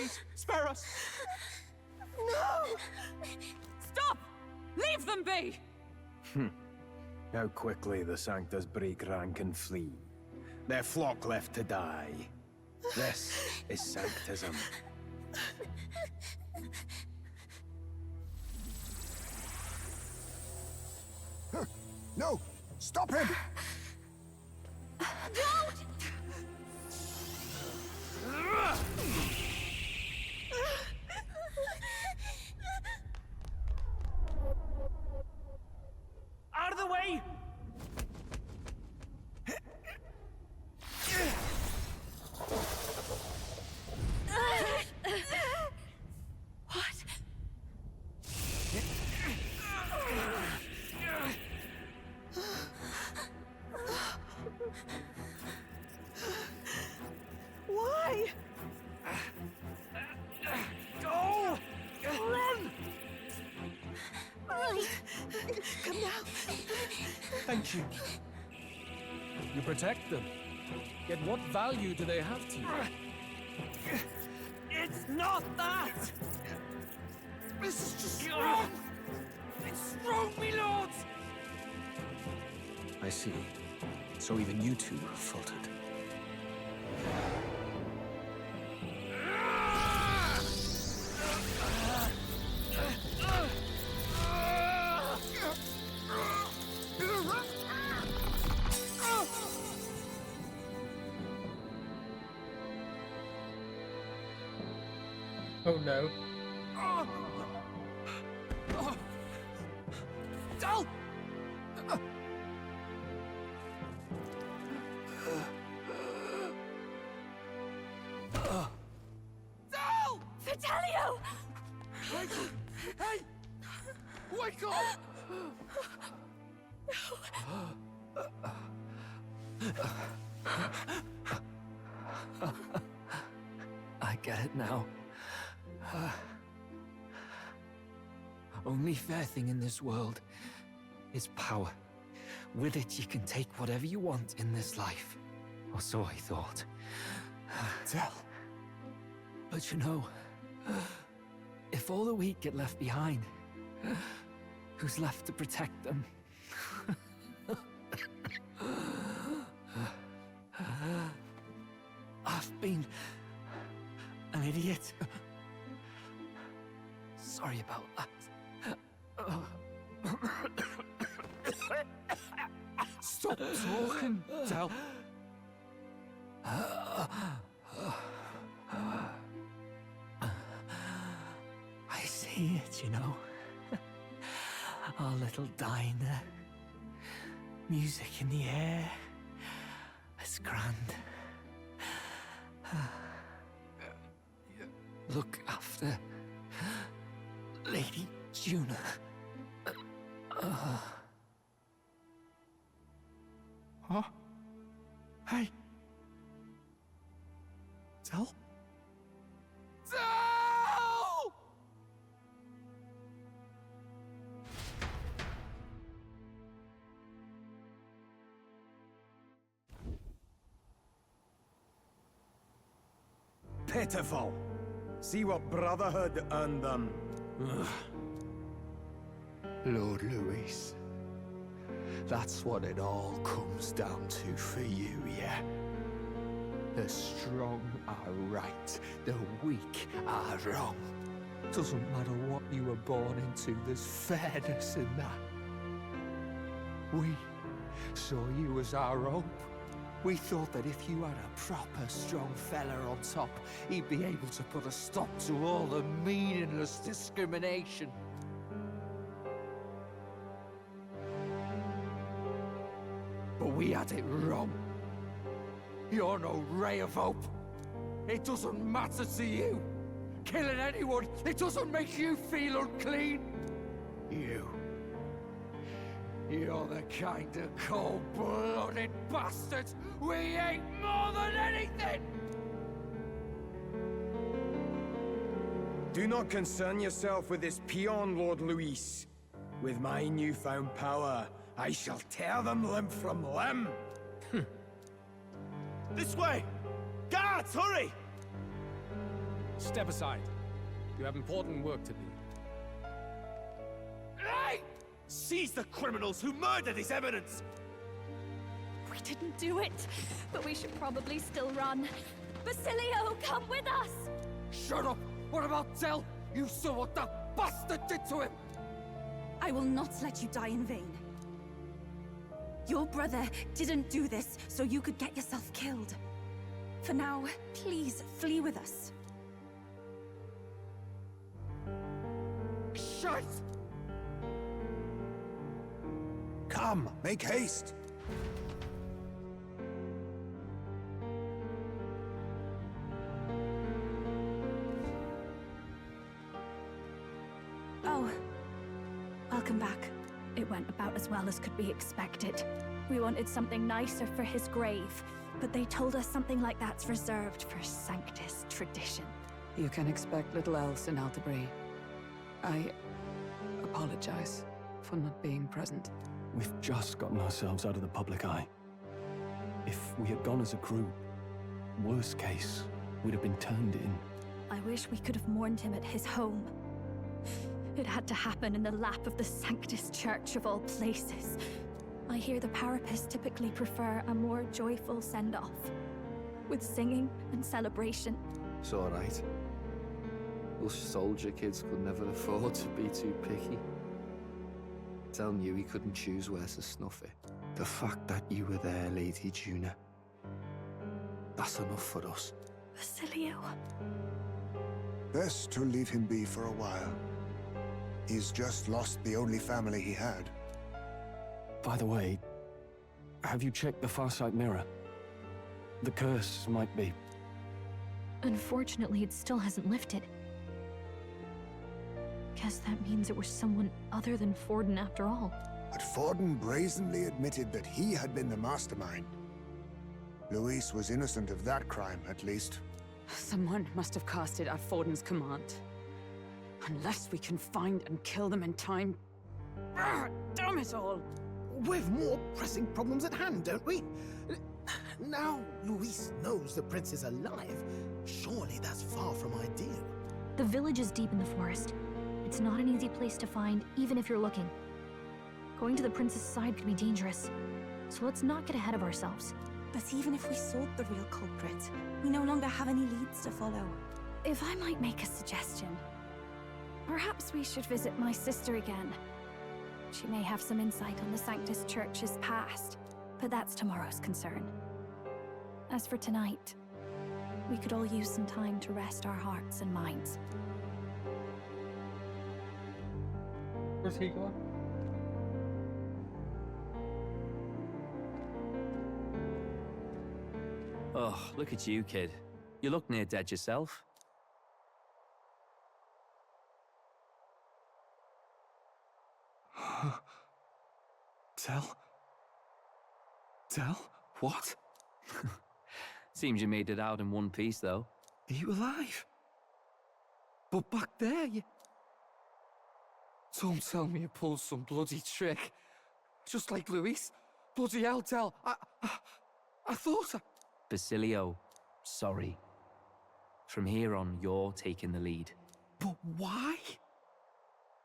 Please, spare us! No! Stop! Leave them be! How quickly the Sanctus break rank and flee. Their flock left to die. This is Sanctism. No! Stop him! Out of the way! What? Why? Go! Run! Come now. Thank you. You protect them. Yet what value do they have to you? It's not that! This is just wrong! It's wrong, me lords! I see. So even you two have faltered. Oh no. Dal! Dal! Fidelio! Hey! Wake up! I get it now. Only fair thing in this world is power. With it, you can take whatever you want in this life. Or so I thought. Tell. But you know, if all the weak get left behind, who's left to protect them? I've been an idiot. Sorry about that. Stop talking, Dal. I see it, you know. Our little diner. Music in the air. It's grand. Look after Lady Juna. Huh? Hey. Dal? Dal! Pitiful. See what Brotherhood earned them. Lord Louis. That's what it all comes down to for you, yeah? The strong are right, the weak are wrong. Doesn't matter what you were born into, there's fairness in that. We saw you as our hope. We thought that if you had a proper strong fella on top, he'd be able to put a stop to all the meaningless discrimination. But we had it wrong. You're no ray of hope. It doesn't matter to you. Killing anyone, it doesn't make you feel unclean. You're the kind of cold-blooded bastards we hate more than anything! Do not concern yourself with this peon, Lord Luis. With my newfound power, I shall tear them limb from limb. This way! Guards, hurry! Step aside. You have important work to do. Hey! Seize the criminals who murdered his eminence! We didn't do it, but we should probably still run. Basilio, come with us! Shut up! What about Tell? You saw what that bastard did to him! I will not let you die in vain. Your brother didn't do this so you could get yourself killed. For now, please flee with us. Shit! Come, make haste! Oh, welcome back. It went about as well as could be expected. We wanted something nicer for his grave, but they told us something like that's reserved for Sanctus tradition. You can expect little else in Altabri. I apologize for not being present. We've just gotten ourselves out of the public eye. If we had gone as a group, worst case, we'd have been turned in. I wish we could have mourned him at his home. It had to happen in the lap of the Sanctus Church of all places. I hear the Parapists typically prefer a more joyful send-off, with singing and celebration. It's alright. Us soldier kids could never afford to be too picky. Tell knew he couldn't choose where to snuff it. The fact that you were there, Lady Juna, that's enough for us. Basilio. Best to leave him be for a while. He's just lost the only family he had. By the way, have you checked the Farsight mirror? The curse might be... Unfortunately, it still hasn't lifted. Guess that means it was someone other than Forden after all. But Forden brazenly admitted that he had been the mastermind. Luis was innocent of that crime, at least. Someone must have cast it at Forden's command. Unless we can find and kill them in time. Damn it all! We've more pressing problems at hand, don't we? Now Luis knows the prince is alive. Surely that's far from ideal. The village is deep in the forest. It's not an easy place to find, even if you're looking. Going to the prince's side could be dangerous. So let's not get ahead of ourselves. But even if we sought the real culprit, we no longer have any leads to follow. If I might make a suggestion, perhaps we should visit my sister again. She may have some insight on the Sanctus Church's past, but that's tomorrow's concern. As for tonight, we could all use some time to rest our hearts and minds. Where's he going? Oh, look at you, kid. You look near dead yourself. Tell? What? Seems you made it out in one piece, though. Are you alive? But back there, you... Don't tell me you pulled some bloody trick. Just like Luis. Bloody hell, Tell. I thought I... Basilio, sorry. From here on, you're taking the lead. But why?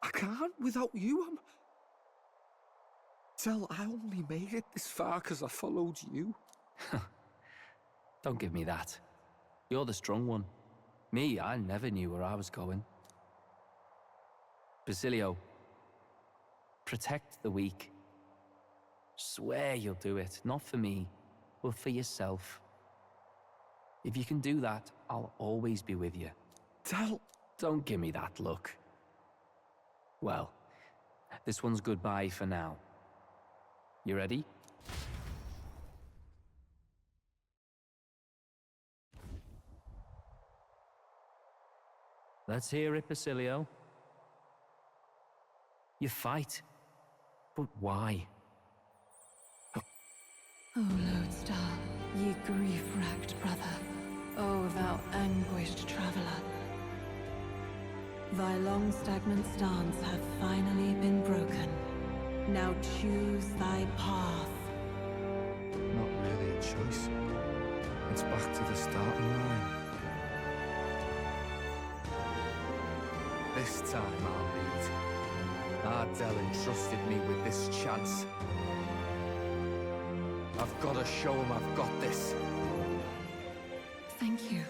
I can't without you. Tell, I only made it this far because I followed you. Don't give me that. You're the strong one. Me, I never knew where I was going. Basilio, protect the weak. Swear you'll do it, not for me, but for yourself. If you can do that, I'll always be with you. Tell... Don't give me that look. Well, this one's goodbye for now. You ready? Let's hear it, Basilio. You fight. But why? O Lodestar, ye grief-racked brother, O thou anguished traveler. Thy long stagnant stance hath finally been broken. Now choose thy path. Not really a choice. It's back to the starting line. This time I'll lead. Ardell entrusted me with this chance. I've got to show him I've got this. Thank you.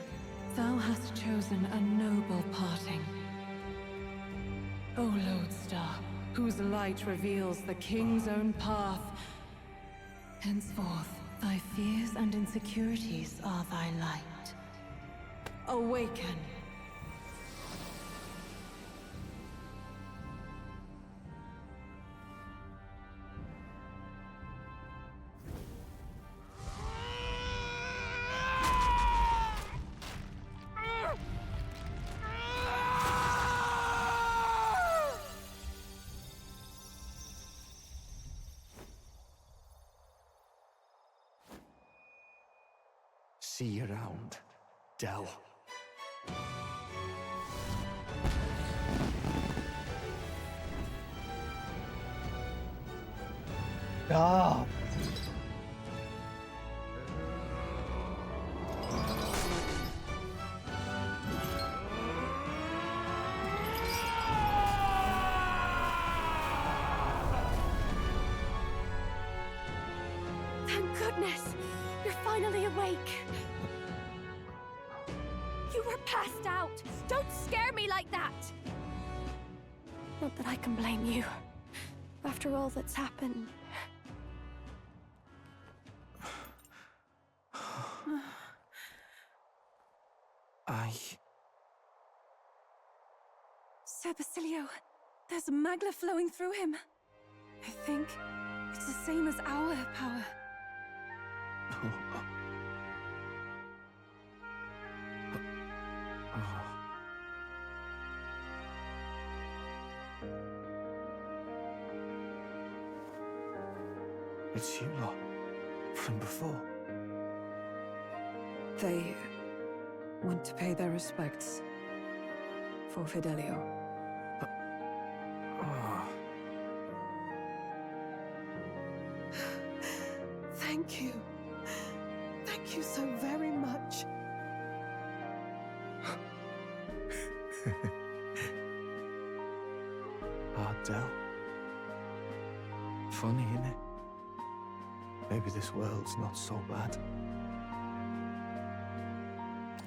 Thou hast chosen a noble parting. O Lodestar, whose light reveals the king's own path. Henceforth, thy fears and insecurities are thy light. Awaken. See you around, Del. Ah! Thank goodness! You're finally awake! You were passed out! Don't scare me like that! Not that I can blame you. After all that's happened. Sir Basilio, there's magla flowing through him. I think it's the same as our power. It's you lot. From before. They want to pay their respects for Fidelio. Thank you. Thank you so very much. Ardell. Funny, innit? Maybe this world's not so bad.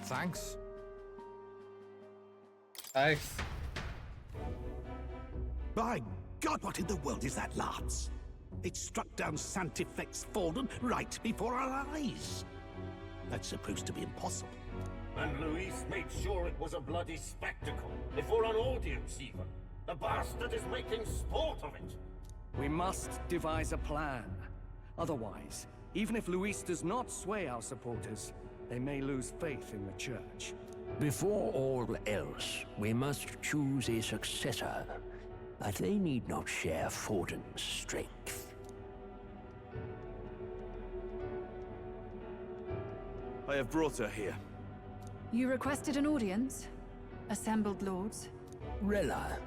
Thanks. Thanks. By God, what in the world is that, lads? It struck down Santifex Forden right before our eyes. That's supposed to be impossible. And Luis made sure it was a bloody spectacle, before an audience even. The bastard is making sport of it. We must devise a plan. Otherwise, even if Luis does not sway our supporters, they may lose faith in the Church. Before all else, we must choose a successor. But they need not share Forden's strength. I have brought her here. You requested an audience? Assembled lords? Rella,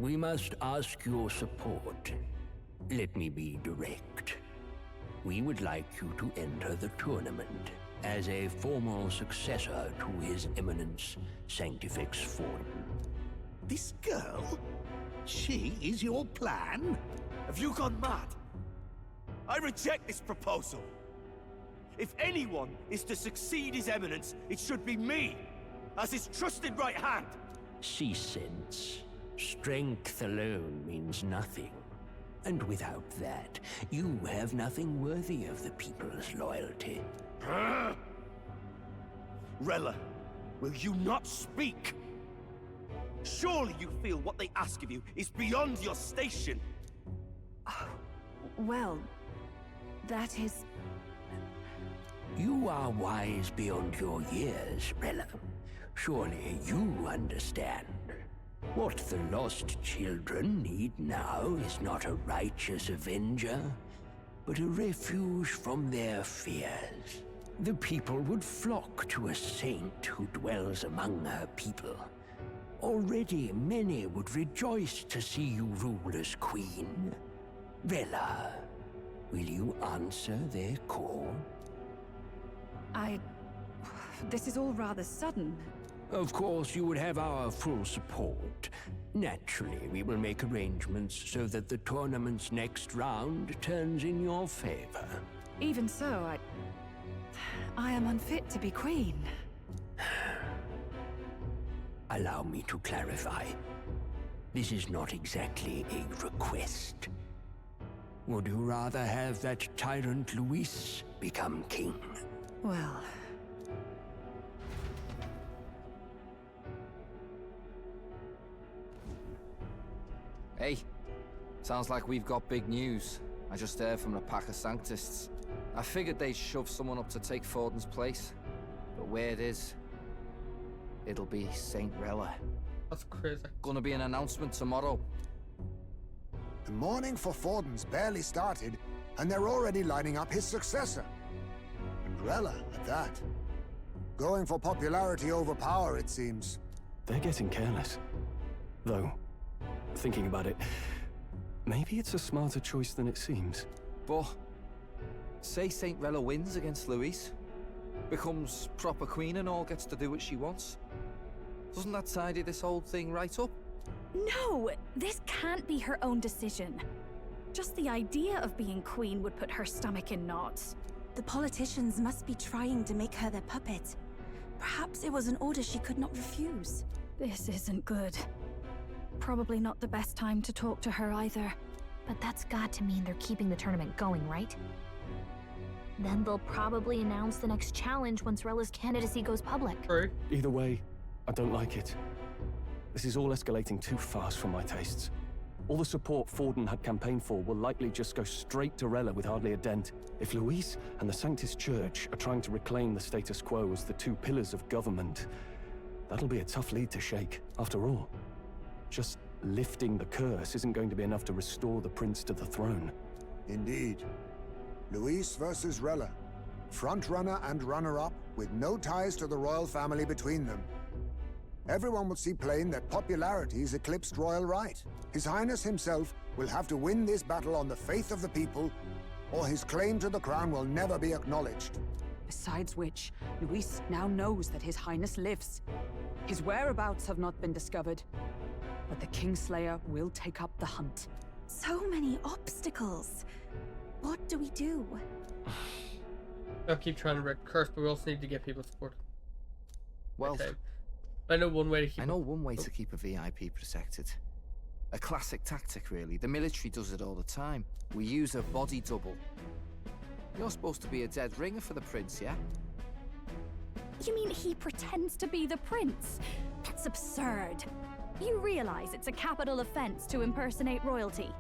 we must ask your support. Let me be direct. We would like you to enter the tournament as a formal successor to His Eminence Sanctifex Forden. This girl? She is your plan? Have you gone mad? I reject this proposal. If anyone is to succeed His Eminence, it should be me, as his trusted right hand. She sense. Strength alone means nothing. And without that, you have nothing worthy of the people's loyalty. Rella, will you not speak? Surely you feel what they ask of you is beyond your station. Well, that is... You are wise beyond your years, Rella. Surely you understand. What the lost children need now is not a righteous avenger, but a refuge from their fears. The people would flock to a saint who dwells among her people. Already many would rejoice to see you rule as queen. Rella, will you answer their call? This is all rather sudden. Of course, you would have our full support. Naturally, we will make arrangements so that the tournament's next round turns in your favor. Even so, I am unfit to be queen. Allow me to clarify. This is not exactly a request. Would you rather have that tyrant Luis become king? Well... Hey, sounds like we've got big news. I just heard from the pack of Sanctists. I figured they'd shove someone up to take Forden's place. But where it is, it'll be Saint Rella. That's crazy. Gonna be an announcement tomorrow. The mourning for Forden's barely started, and they're already lining up his successor. And Rella, at that. Going for popularity over power, it seems. They're getting careless. Though, thinking about it, maybe it's a smarter choice than it seems. But, say Saint Rella wins against Luis, becomes proper queen and all, gets to do what she wants. Doesn't that tidy this whole thing right up? No! This can't be her own decision. Just the idea of being queen would put her stomach in knots. The politicians must be trying to make her their puppet. Perhaps it was an order she could not refuse. This isn't good. Probably not the best time to talk to her either. But that's got to mean they're keeping the tournament going, right? Then they'll probably announce the next challenge once Rella's candidacy goes public. Either way, I don't like it. This is all escalating too fast for my tastes. All the support Forden had campaigned for will likely just go straight to Rella with hardly a dent. If Luis and the Sanctus Church are trying to reclaim the status quo as the two pillars of government, that'll be a tough lead to shake. After all, just lifting the curse isn't going to be enough to restore the prince to the throne. Indeed. Luis versus Rella. Frontrunner and runner-up, with no ties to the royal family between them. Everyone will see plain that popularity's eclipsed royal right. His Highness himself will have to win this battle on the faith of the people, or his claim to the crown will never be acknowledged. Besides which, Luis now knows that His Highness lives. His whereabouts have not been discovered, but the Kingslayer will take up the hunt. So many obstacles. What do we do? I'll keep trying to red curse, but we also need to get people support. Well, okay. I know one way to keep to keep a VIP protected. A classic tactic, really. The military does it all the time. We use a body double. You're supposed to be a dead ringer for the prince, yeah? You mean he pretends to be the prince? That's absurd. You realize it's a capital offense to impersonate royalty?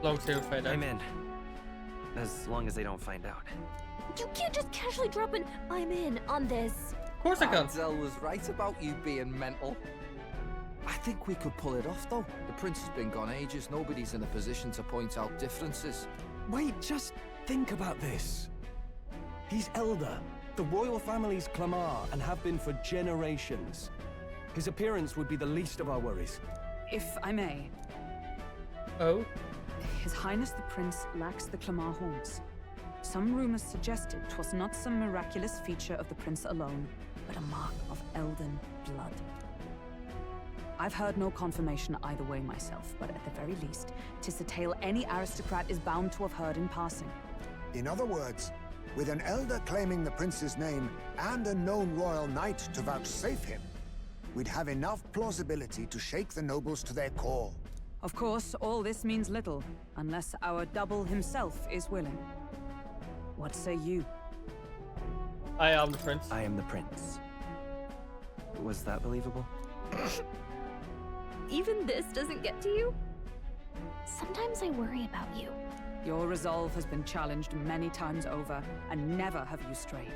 Long as they don't find out. I'm in. As long as they don't find out. You can't just casually drop an "I'm in" on this. Of course I can. Ardell was right about you being mental. I think we could pull it off, though. The prince has been gone ages. Nobody's in a position to point out differences. Wait, just think about this. He's elder. The royal family's Clamar and have been for generations. His appearance would be the least of our worries. If I may. Oh? His Highness the Prince lacks the Clamar horns. Some rumors suggested 'twas not some miraculous feature of the prince alone, but a mark of Elden blood. I've heard no confirmation either way myself, but at the very least, 'tis a tale any aristocrat is bound to have heard in passing. In other words, with an elder claiming the prince's name and a known royal knight to vouchsafe him, we'd have enough plausibility to shake the nobles to their core. Of course, all this means little, unless our double himself is willing. What say you? I am the prince. I am the prince. Was that believable? Even this doesn't get to you? Sometimes I worry about you. Your resolve has been challenged many times over, and never have you strayed.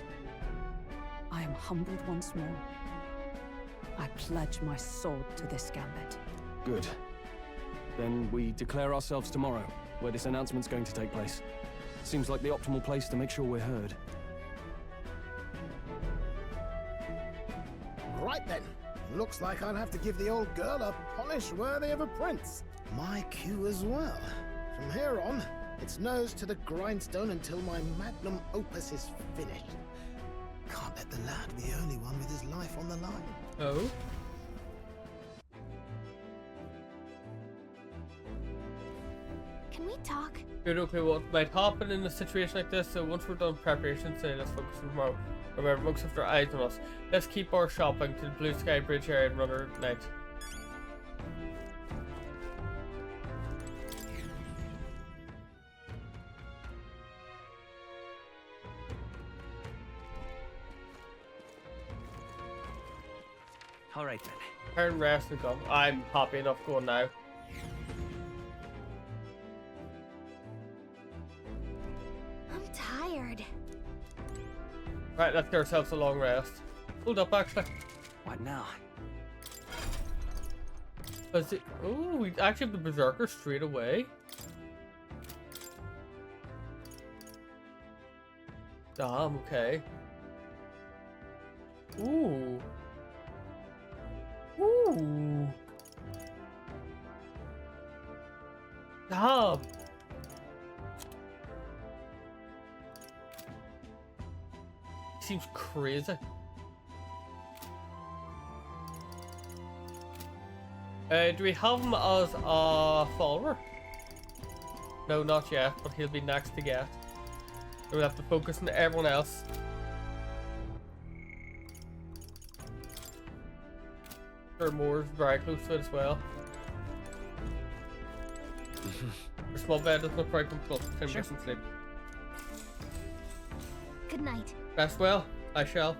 I am humbled once more. I pledge my sword to this gambit. Good. Then we declare ourselves tomorrow, where this announcement's going to take place. Seems like the optimal place to make sure we're heard. Right then. Looks like I'll have to give the old girl a polish worthy of a prince. My cue as well. From here on, it's nose to the grindstone until my magnum opus is finished. Can't let the lad be the only one with his life on the line. Oh? Can we talk? You don't know what might happen in a situation like this, so once we're done preparations, let's focus on tomorrow. Remember, monks have their eyes on us. Let's keep our shopping to the Blue Sky Bridge area and run our night. Alright then. Turn rest and go. I'm happy enough going now. I'm tired. Right, let's get ourselves a long rest. Hold up, actually. What now? Oh, we actually have the Berserker straight away. Damn, okay. Ooh. Ooh. Damn. Seems crazy. Do we have him as a follower? No, not yet, but he'll be next to get. We'll have to focus on everyone else. Moore's very close to it as well. For small bed doesn't look quite close. Time to get some sleep. Good night. Rest well. I shall.